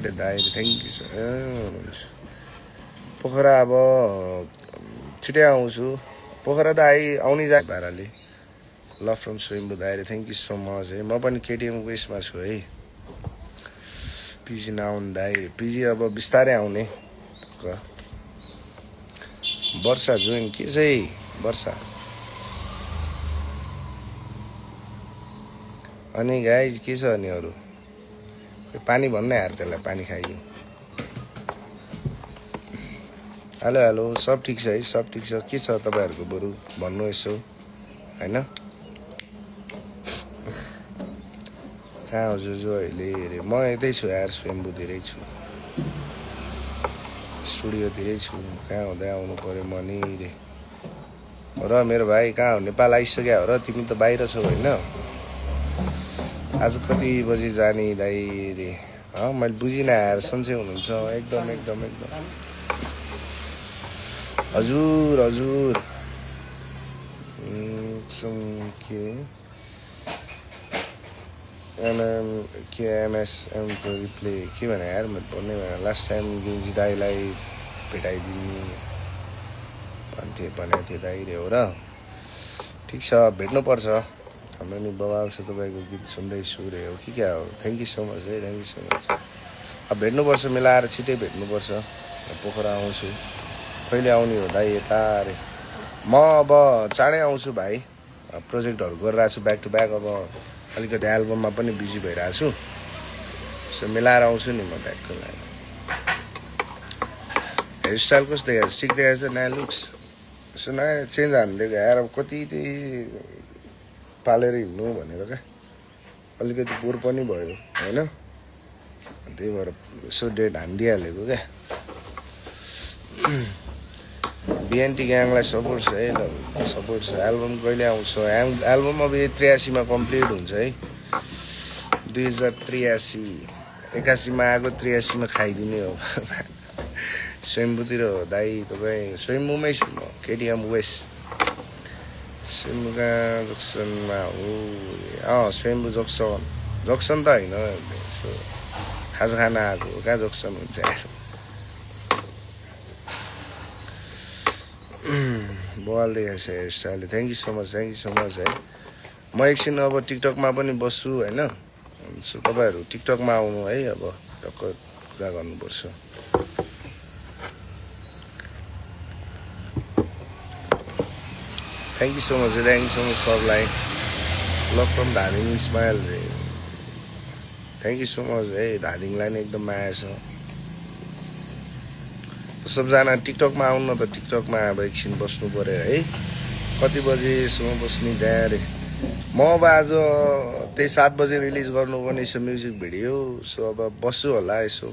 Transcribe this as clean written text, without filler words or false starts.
दाइ thank you Pokhara अब छिटै आउँछु पोखरा दाइ आउनै जा पाराले लभ फ्रम स्वयम्भू दाइ थ्याङ्क यू सो मच है म पनि केटिएमको यसमा छु है पिजी नआउनु दाइ पिजी अब बिस्तारै आउने वर्षा जोइन के चाहिँ वर्षा अनि गाइज के छ अनि अरू पानी भन्न यार त्यसलाई पानी खाइयो हेलो हेलो सब ठिक छ है सब ठिक छ के छ तपाईँहरूको बरु भन्नु यसो होइन कहाँ हो जो अहिले हेरेँ म यतै छु यार स्वयम्भूतिरै छु स्टुडियोतिरै छु कहाँ हुँदै आउनु पऱ्यो म नि रे र मेरो भाइ कहाँ हो नेपाल आइसक्यो हो र तिमी त बाहिर छौ होइन आज कति बजी जाने दाइ रे मैले बुझिनँ आएर सन्चै हुनुहुन्छ एकदम एकदम एकदम हजुर हजुर के एमएसएमको रिप्ले के भने यार मैले भन्ने भने लास्ट टाइम गिन्जी दाईलाई भेटाइदिने भनेको थिएँ दाइ रे हो र ठिक छ भेट्नुपर्छ हाम्रो नि बवाल छ तपाईँको गीत सुन्दैछु रे हो कि क्या हो थ्याङ्क यू सो मच है थ्याङ्क यू सो मच अब भेट्नुपर्छ मिलाएर छिटै भेट्नुपर्छ पोखरा आउँछु कहिले आउने हो दाइ यता अरे म अब चाँडै आउँछु भाइ प्रोजेक्टहरू गरिरहेको छु ब्याक टु ब्याक अब अलिकति एल्बममा पनि बिजी भइरहेको छु सो मिलाएर आउँछु नि म ब्याकको लागि हेयरस्टाइल कस्तो देखाएको छ ठिक देखाएको छ नयाँ लुक्स यसो नयाँ चेन्ज हानिदिएको यार अब कति त्यही पालेर हिँड्नु भनेर क्या अलिकति पोर पनि भयो होइन त्यही भएर यसो डेट हानिदिइहालेको क्या बिएनटी ग्याङलाई सपोर्ट छ है ल सपोर्ट छ एल्बम कहिले आउँछ एल्बम अब 83मा कम्प्लिट हुन्छ है 2083 81मा आएको 83मा खाइदिने हो स्वयम्भूतिर हो दाइ तपाईँ स्वयम्भूमै छु म केटिएम वेस्ट स्वयम्भूका जक्सनमा हो स्वयम्भू जक्सन त होइन यसो खाजा खाना आएको कहाँ जक्सन हुन्छ बवाल देखाएको छ hairstyle thank you so much है म एकछिन अब टिकटकमा पनि बस्छु होइन सो तपाईँहरू टिकटकमा आउनु है अब टक्क कुरा गर्नुपर्छ थ्याङ्क यू सो मच सबलाई लभ फ्रम धादिङ स्माइल रे थ्याङ्क यू सो मच है धादिङलाई नै एकदम माया छ सबजना टिकटकमा आउनु न त टिकटकमा अब एकछिन बस्नु पऱ्यो है कति बजीसम्म बस्ने त्यहाँ अरे म अब आज त्यही 7 बजे रिलिज गर्नु पनि यसो म्युजिक भिडियो सो अब बस्छु होला यसो